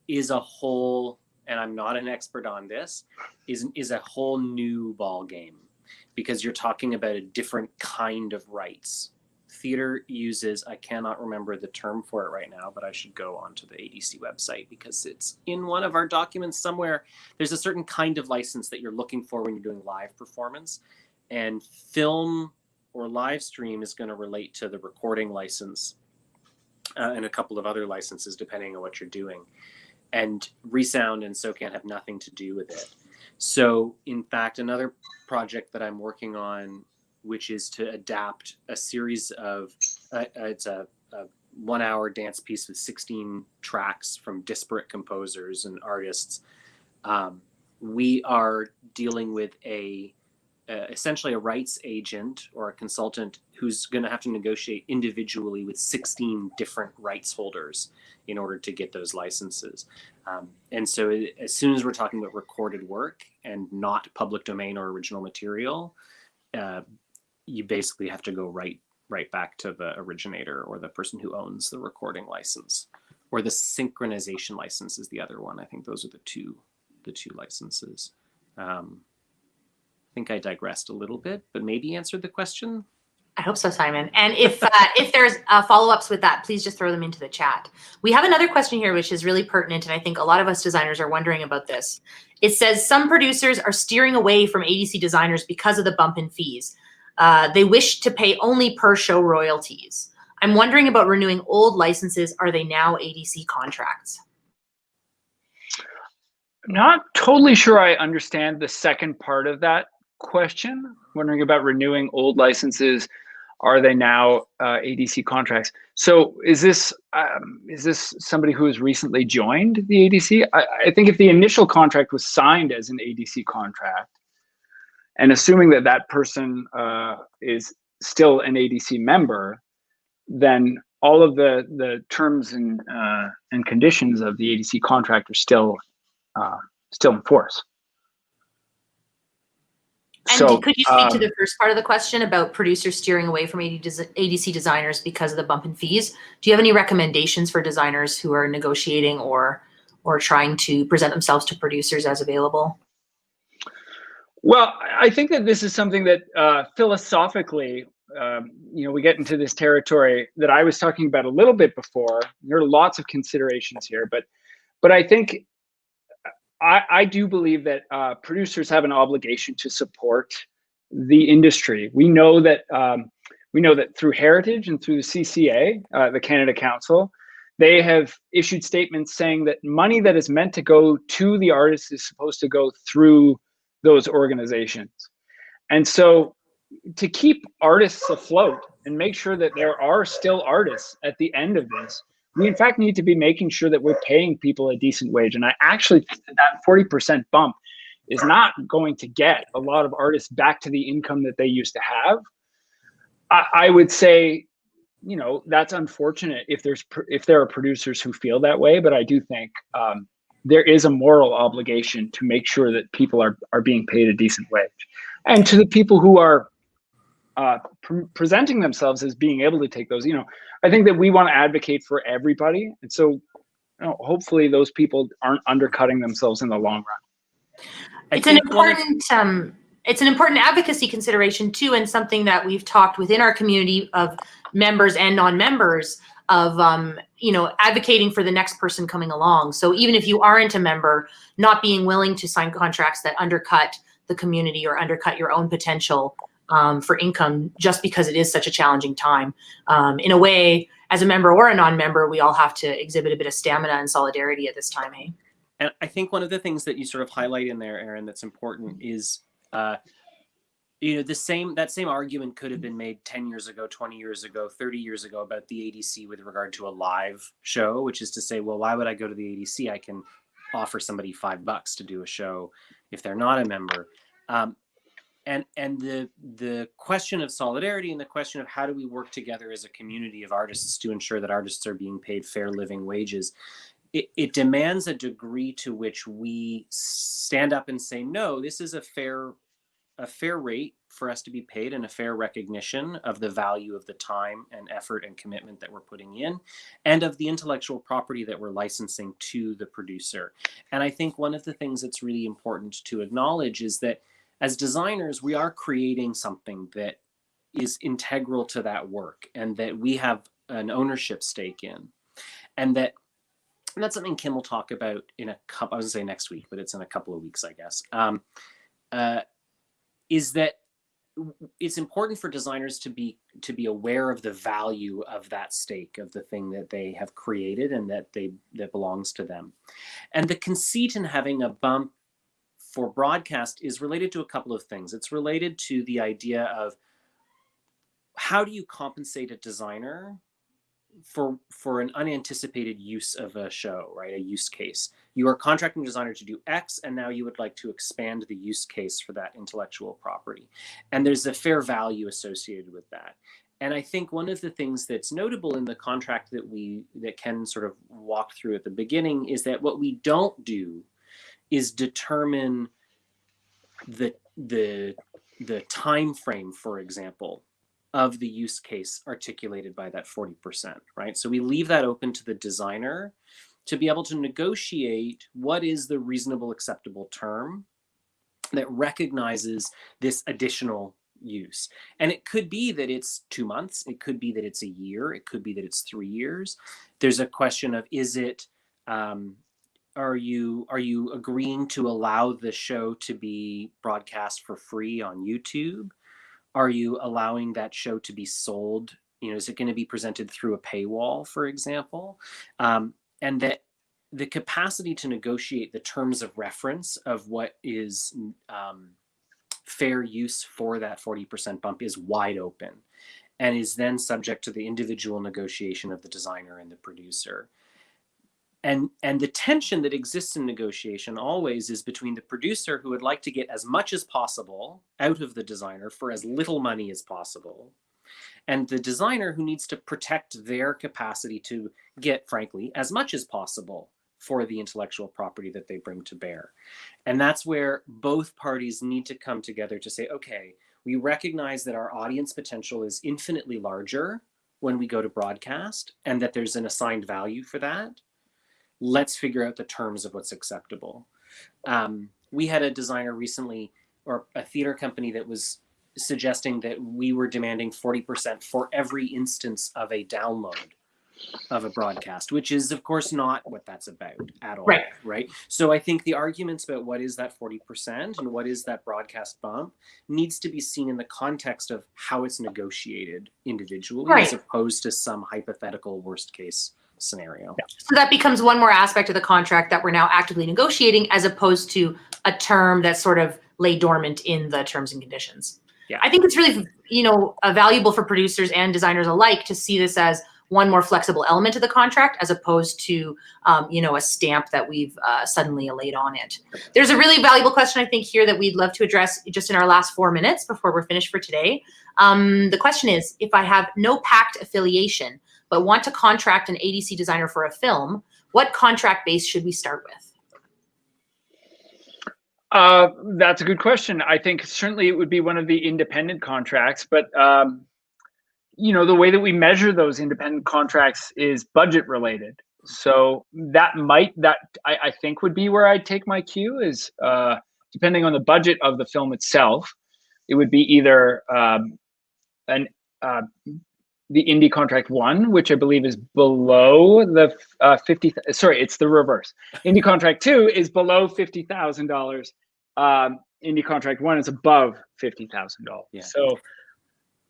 is a whole, and I'm not an expert on this, is a whole new ball game, because you're talking about a different kind of rights. Theater uses, I cannot remember the term for it right now, but I should go onto the ADC website because it's in one of our documents somewhere. There's a certain kind of license that you're looking for when you're doing live performance, and film or live stream is going to relate to the recording license and a couple of other licenses depending on what you're doing. And Resound and SOCAN have nothing to do with it. So in fact, another project that I'm working on, which is to adapt a series of, it's a 1-hour dance piece with 16 tracks from disparate composers and artists. We are dealing with essentially a rights agent or a consultant who's going to have to negotiate individually with 16 different rights holders in order to get those licenses. And so as soon as we're talking about recorded work and not public domain or original material, you basically have to go right back to the originator or the person who owns the recording license, or the synchronization license is the other one. I think those are the two licenses. I think I digressed a little bit, but maybe answered the question. I hope so, Simon. And if there's follow-ups with that, please just throw them into the chat. We have another question here, which is really pertinent, and I think a lot of us designers are wondering about this. It says some producers are steering away from ADC designers because of the bump in fees. They wish to pay only per show royalties. I'm wondering about renewing old licenses. Are they now ADC contracts? Not totally sure I understand the second part of that question. Wondering about renewing old licenses. Are they now ADC contracts? So is this somebody who has recently joined the ADC? I think if the initial contract was signed as an ADC contract, and assuming that that person is still an ADC member, then all of the terms and conditions of the ADC contract are still in force. And so, could you speak to the first part of the question about producers steering away from ADC designers because of the bump in fees? Do you have any recommendations for designers who are negotiating or trying to present themselves to producers as available? Well, I think that this is something that philosophically, we get into this territory that I was talking about a little bit before. There are lots of considerations here, but I think I do believe that producers have an obligation to support the industry. We know that through Heritage and through the CCA, the Canada Council, they have issued statements saying that money that is meant to go to the artists is supposed to go through those organizations. And so to keep artists afloat and make sure that there are still artists at the end of this, we in fact need to be making sure that we're paying people a decent wage. And I actually think that 40% bump is not going to get a lot of artists back to the income that they used to have. I would say, that's unfortunate if there are producers who feel that way, but I do think there is a moral obligation to make sure that people are being paid a decent wage. And to the people who are presenting themselves as being able to take those, I think that we want to advocate for everybody. And so hopefully those people aren't undercutting themselves in the long run. It's an important advocacy consideration too, and something that we've talked within our community of members and non-members of, advocating for the next person coming along. So even if you aren't a member, not being willing to sign contracts that undercut the community or undercut your own potential for income, just because it is such a challenging time. In a way, as a member or a non-member, we all have to exhibit a bit of stamina and solidarity at this time, hey? And I think one of the things that you sort of highlight in there, Aaron, that's important is, that same argument could have been made 10 years ago, 20 years ago, 30 years ago about the ADC with regard to a live show, which is to say, well, why would I go to the ADC? I can offer somebody $5 to do a show if they're not a member. And the question of solidarity and the question of how do we work together as a community of artists to ensure that artists are being paid fair living wages, it demands a degree to which we stand up and say, no, this is a fair rate for us to be paid and a fair recognition of the value of the time and effort and commitment that we're putting in and of the intellectual property that we're licensing to the producer. And I think one of the things that's really important to acknowledge is that as designers, we are creating something that is integral to that work and that we have an ownership stake in. And that's something Kim will talk about in I was gonna say next week, but it's in a couple of weeks, I guess, is that it's important for designers to be aware of the value of that stake, of the thing that they have created and that belongs to them. And the conceit in having a bump for broadcast is related to a couple of things. It's related to the idea of how do you compensate a designer for an unanticipated use of a show, right? A use case. You are contracting a designer to do X, and now you would like to expand the use case for that intellectual property. And there's a fair value associated with that. And I think one of the things that's notable in the contract that Ken sort of walked through at the beginning is that what we don't do is determine the time frame, for example, of the use case articulated by that 40%, right? So we leave that open to the designer to be able to negotiate what is the reasonable acceptable term that recognizes this additional use. And it could be that it's 2 months, it could be that it's a year, it could be that it's 3 years. There's a question of, is it, are you agreeing to allow the show to be broadcast for free on YouTube? Are you allowing that show to be sold? You know, is it going to be presented through a paywall, for example? And that the capacity to negotiate the terms of reference of what is fair use for that 40% bump is wide open, and is then subject to the individual negotiation of the designer and the producer. And the tension that exists in negotiation always is between the producer, who would like to get as much as possible out of the designer for as little money as possible, and the designer, who needs to protect their capacity to get, frankly, as much as possible for the intellectual property that they bring to bear. And that's where both parties need to come together to say, okay, we recognize that our audience potential is infinitely larger when we go to broadcast, and that there's an assigned value for that. Let's figure out the terms of what's acceptable. We had a designer recently, or a theater company, that was suggesting that we were demanding 40% for every instance of a download of a broadcast, which is, of course, not what that's about at all, right? So I think the arguments about what is that 40% and what is that broadcast bump needs to be seen in the context of how it's negotiated individually, as opposed to some hypothetical worst case scenario. So that becomes one more aspect of the contract that we're now actively negotiating, as opposed to a term that's sort of lay dormant in the terms and conditions. Yeah. I think it's really, valuable for producers and designers alike to see this as one more flexible element of the contract, as opposed to, a stamp that we've suddenly laid on it. There's a really valuable question, I think, here that we'd love to address just in our last 4 minutes before we're finished for today. The question is, if I have no pact affiliation, but want to contract an ADC designer for a film, what contract base should we start with? That's a good question. I think certainly it would be one of the independent contracts, but the way that we measure those independent contracts is budget related. So I think would be where I'd take my cue, is depending on the budget of the film itself, it would be either the indie contract 1, which I believe is below the it's the reverse. Indie contract 2 is below $50,000. Indie contract 1 is above $50,000. Yeah. So,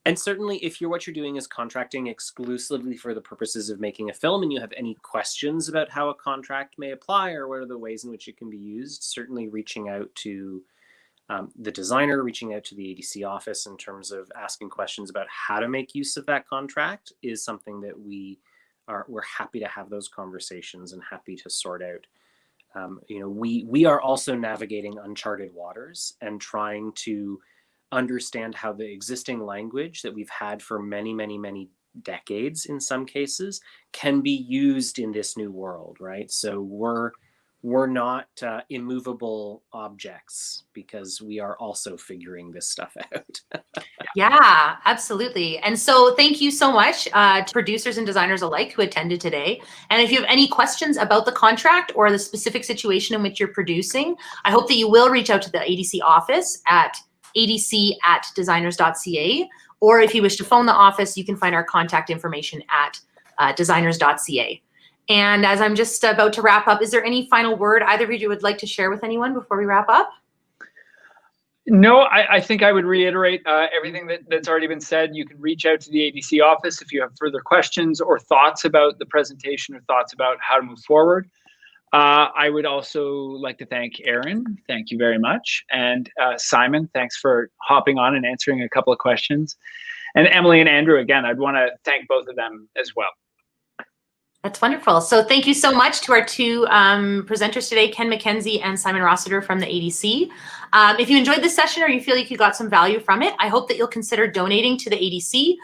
and certainly if what you're doing is contracting exclusively for the purposes of making a film, and you have any questions about how a contract may apply or what are the ways in which it can be used, certainly reaching out to the designer, reaching out to the ADC office in terms of asking questions about how to make use of that contract is something that we're happy to have those conversations and happy to sort out. We are also navigating uncharted waters and trying to understand how the existing language that we've had for many, many, many decades in some cases can be used in this new world, right? So we're not immovable objects, because we are also figuring this stuff out. Yeah, absolutely. And so thank you so much to producers and designers alike who attended today. And if you have any questions about the contract or the specific situation in which you're producing, I hope that you will reach out to the ADC office at adc@designers.ca. Or if you wish to phone the office, you can find our contact information at designers.ca. And as I'm just about to wrap up, is there any final word either of you would like to share with anyone before we wrap up? No, I think I would reiterate everything that's already been said. You can reach out to the ADC office if you have further questions or thoughts about the presentation or thoughts about how to move forward. I would also like to thank Aaron. Thank you very much. And Simon, thanks for hopping on and answering a couple of questions. And Emily and Andrew, again, I'd want to thank both of them as well. That's wonderful. So thank you so much to our two presenters today, Ken McKenzie and Simon Rossiter from the ADC. If you enjoyed this session or you feel like you got some value from it, I hope that you'll consider donating to the ADC.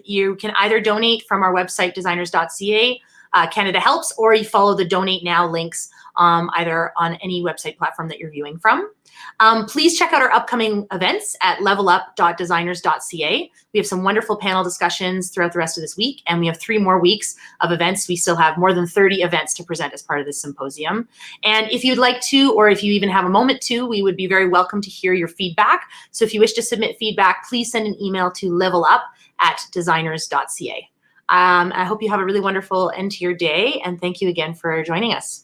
You can either donate from our website, designers.ca, Canada Helps, or you follow the Donate Now links either on any website platform that you're viewing from. Please check out our upcoming events at levelup.designers.ca. We have some wonderful panel discussions throughout the rest of this week, and we have 3 more weeks of events. We still have more than 30 events to present as part of this symposium. And if you'd like to, or if you even have a moment to, we would be very welcome to hear your feedback. So if you wish to submit feedback, please send an email to levelup@designers.ca. I hope you have a really wonderful end to your day, and thank you again for joining us.